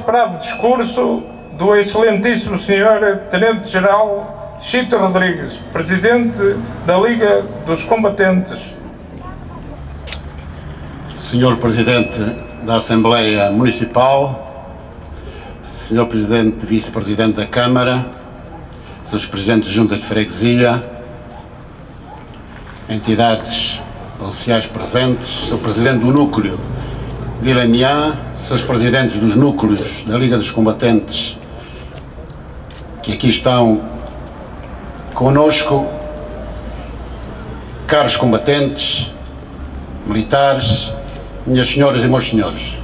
esperado discurso do excelentíssimo Sr. Tenente-Geral Chito Rodrigues, Presidente da Liga dos Combatentes. Senhor Presidente da Assembleia Municipal, Senhor Presidente, Vice-Presidente da Câmara, Senhores Presidentes de Juntas de Freguesia, entidades oficiais presentes, Sr. Presidente do Núcleo Vila Miã, Srs. Presidentes dos Núcleos da Liga dos Combatentes, que aqui estão conosco, caros combatentes, militares, minhas senhoras e meus senhores.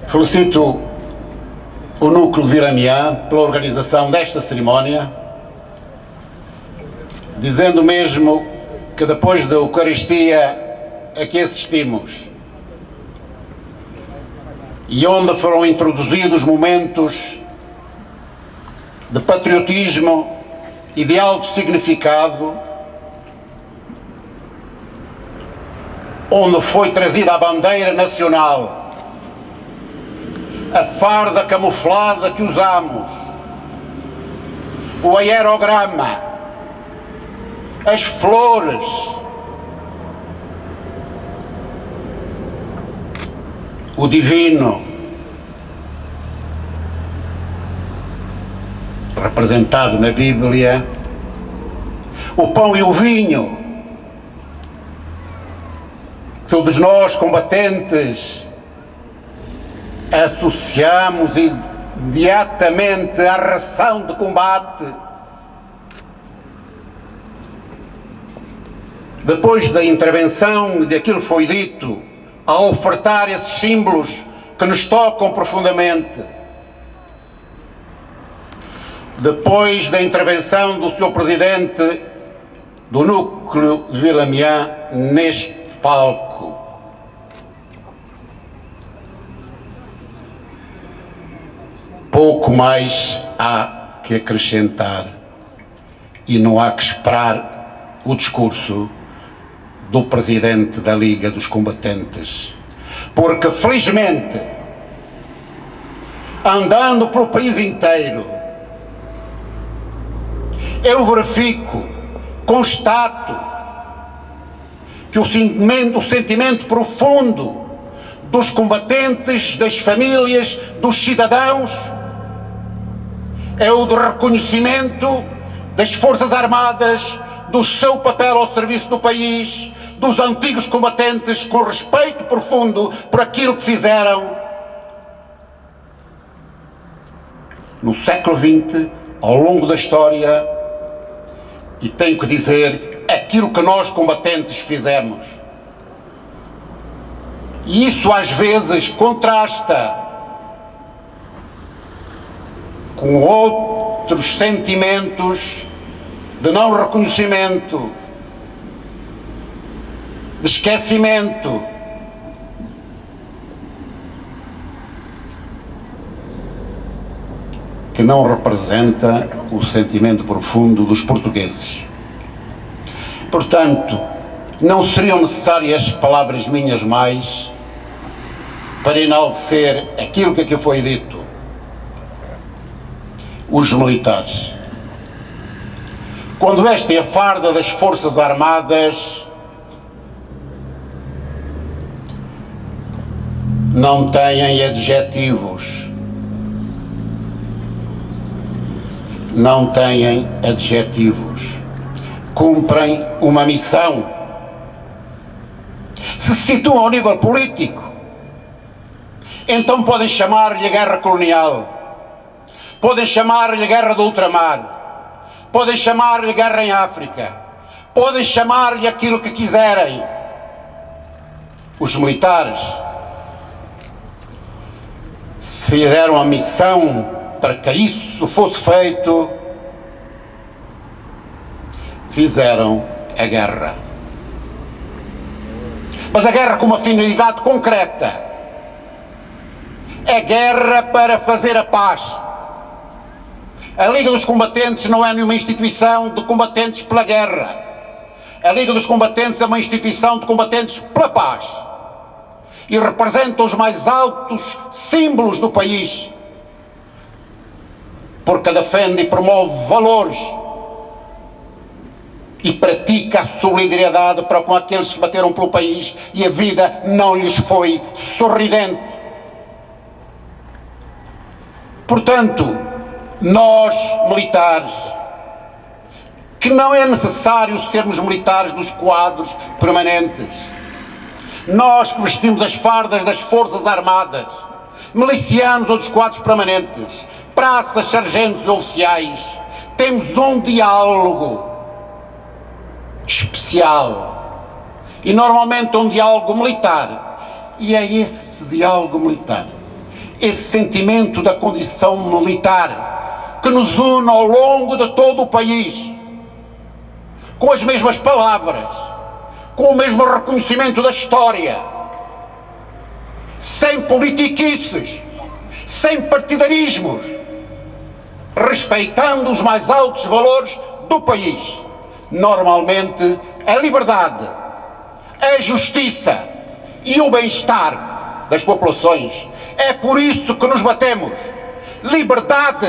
Felicito o Núcleo de Vila Miã pela organização desta cerimónia, dizendo mesmo que depois da Eucaristia a que assistimos e onde foram introduzidos momentos de patriotismo e de alto significado, onde foi trazida a bandeira nacional, a farda camuflada que usamos, o aerograma, as flores, o divino, representado na Bíblia, o pão e o vinho, todos nós combatentes associamos imediatamente à ração de combate. Depois da intervenção e daquilo que foi dito, a ofertar esses símbolos que nos tocam profundamente, depois da intervenção do Sr. Presidente do Núcleo de Vila Miã neste palco, pouco mais há que acrescentar e não há que esperar o discurso do Presidente da Liga dos Combatentes, porque felizmente, andando pelo país inteiro, eu verifico, constato que o sentimento profundo dos combatentes, das famílias, dos cidadãos, é o de reconhecimento das Forças Armadas, do seu papel ao serviço do país, dos antigos combatentes, com respeito profundo por aquilo que fizeram no século XX, ao longo da história, e tenho que dizer aquilo que nós combatentes fizemos. E isso às vezes contrasta com outros sentimentos de não reconhecimento, de esquecimento, que não representa o sentimento profundo dos portugueses. Portanto, não seriam necessárias palavras minhas mais para enaltecer aquilo que aqui foi dito. Os militares, quando vestem a farda das Forças Armadas, não têm adjetivos, não têm adjetivos, cumprem uma missão. Se situam ao nível político, então podem chamar-lhe a guerra colonial, podem chamar-lhe a guerra do ultramar, podem chamar-lhe guerra em África, podem chamar-lhe aquilo que quiserem. Os militares, se lhe deram a missão para que isso fosse feito, fizeram a guerra. Mas a guerra com uma finalidade concreta. É guerra para fazer a paz. A Liga dos Combatentes não é nenhuma instituição de combatentes pela guerra. A Liga dos Combatentes é uma instituição de combatentes pela paz. e representa os mais altos símbolos do país, porque defende e promove valores e pratica a solidariedade para com aqueles que bateram pelo país e a vida não lhes foi sorridente. Portanto, nós, militares, que não é necessário sermos militares dos quadros permanentes, nós que vestimos as fardas das Forças Armadas, milicianos ou dos quadros permanentes, praças, sargentos ou oficiais, temos um diálogo especial e normalmente um diálogo militar, e é esse diálogo militar, esse sentimento da condição militar que nos une ao longo de todo o país, com as mesmas palavras, com o mesmo reconhecimento da história, sem politiquices, sem partidarismos, respeitando os mais altos valores do país. Normalmente, a liberdade, a justiça e o bem-estar das populações. É por isso que nos batemos. Liberdade,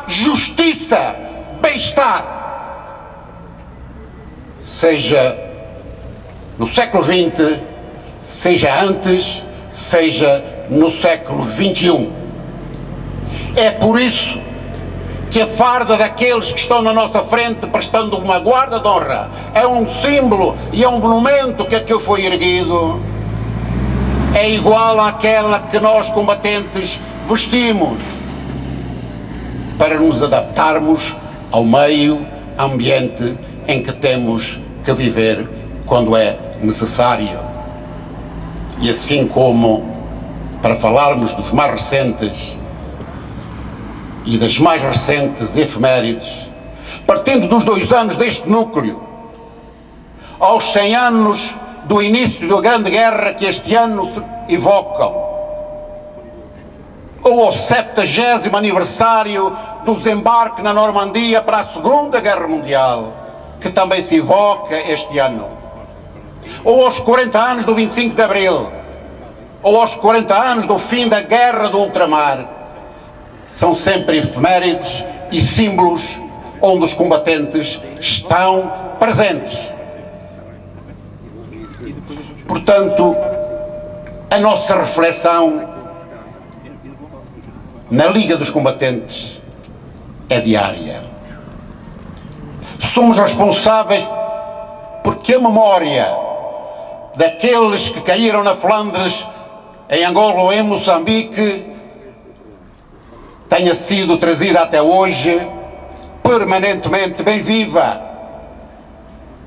justiça, bem-estar. Seja no século XX, seja antes, seja no século XXI. É por isso que a farda daqueles que estão na nossa frente prestando uma guarda de honra é um símbolo e é um monumento que aqui foi erguido, é igual àquela que nós combatentes vestimos para nos adaptarmos ao meio ambiente em que temos que viver quando é necessário. E assim como, para falarmos dos mais recentes e das mais recentes efemérides, partindo dos 2 anos deste núcleo, aos 100 anos do início da Grande Guerra que este ano se evocam, ou ao 70º aniversário do desembarque na Normandia para a Segunda Guerra Mundial, que também se evoca este ano, ou aos 40 anos do 25 de Abril, ou aos 40 anos do fim da Guerra do Ultramar, são sempre efemérides e símbolos onde os combatentes estão presentes. Portanto, a nossa reflexão na Liga dos Combatentes é diária. Somos responsáveis porque a memória daqueles que caíram na Flandres, em Angola ou em Moçambique, tenha sido trazida até hoje permanentemente bem viva.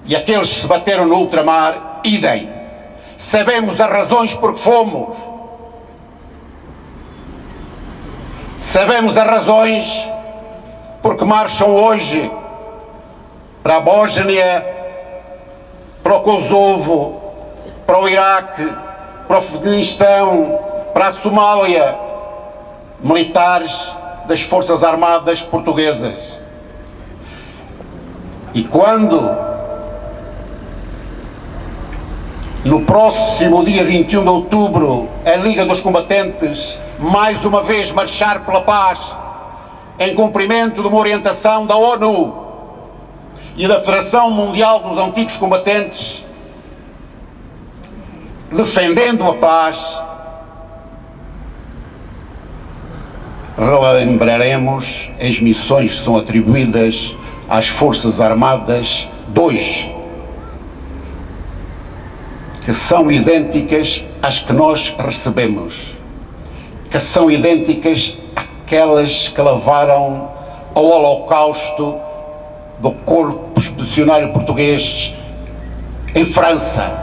E aqueles que se bateram no ultramar, idem. Sabemos as razões por que fomos. Sabemos as razões porque marcham hoje para a Bósnia, para o Kosovo, para o Iraque, para o Afeganistão, para a Somália, militares das Forças Armadas Portuguesas. E quando, no próximo dia 21 de outubro, a Liga dos Combatentes mais uma vez marchar pela paz, em cumprimento de uma orientação da ONU e da Federação Mundial dos Antigos Combatentes, defendendo a paz, relembraremos as missões que são atribuídas às Forças Armadas de hoje, que são idênticas às que nós recebemos, que são idênticas àquelas que levaram ao holocausto do Corpo Expedicionário Português em França.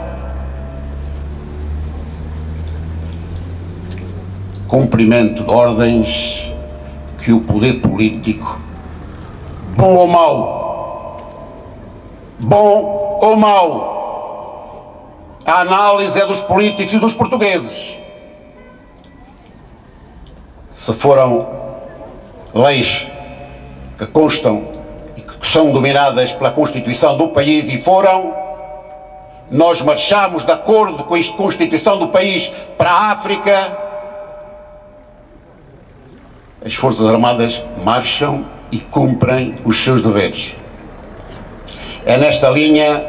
Cumprimento de ordens que o poder político, bom ou mau, a análise é dos políticos e dos portugueses. Se foram leis que constam e que são dominadas pela Constituição do país, e foram, nós marchamos de acordo com a Constituição do país para a África, as Forças Armadas marcham e cumprem os seus deveres. É nesta linha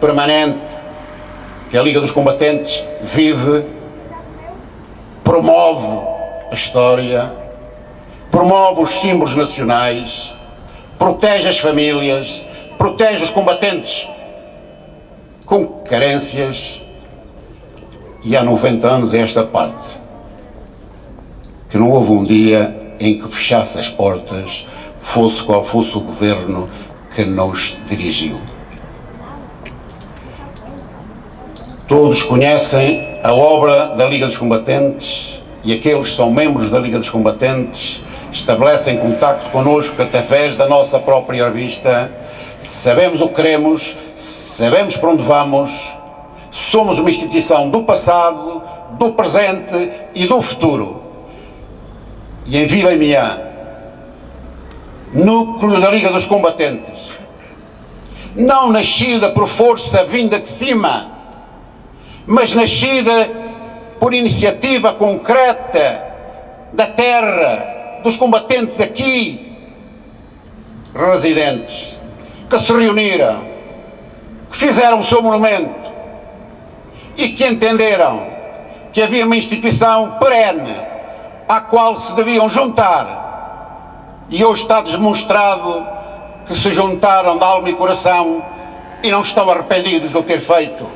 permanente que a Liga dos Combatentes vive, promove a história, promove os símbolos nacionais, protege as famílias, protege os combatentes com carências, e há 90 anos a esta parte que não houve um dia em que fechasse as portas, fosse qual fosse o governo que nos dirigiu. Todos conhecem a obra da Liga dos Combatentes, e aqueles que são membros da Liga dos Combatentes estabelecem contacto connosco através da nossa própria revista. Sabemos o que queremos, sabemos para onde vamos, somos uma instituição do passado, do presente e do futuro. E em Vila Miã, núcleo da Liga dos Combatentes, não nascida por força vinda de cima, mas nascida por iniciativa concreta da terra, dos combatentes aqui residentes, que se reuniram, que fizeram o seu monumento e que entenderam que havia uma instituição perene à qual se deviam juntar, e hoje está demonstrado que se juntaram de alma e coração e não estão arrependidos do ter feito.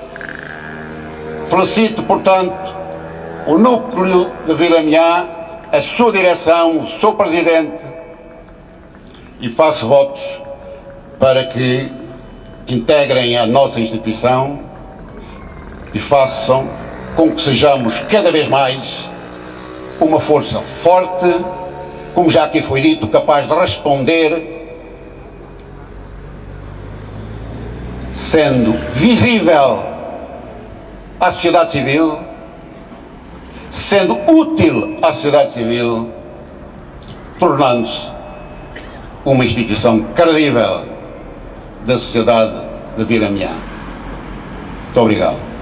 Felicito, portanto, o núcleo de Vila Miã, a sua direção, o seu presidente, e faço votos para que integrem a nossa instituição e façam com que sejamos cada vez mais uma força forte, como já aqui foi dito, capaz de responder, sendo visível à sociedade civil, sendo útil à sociedade civil, tornando-se uma instituição credível da sociedade de Vila Miã. Muito obrigado.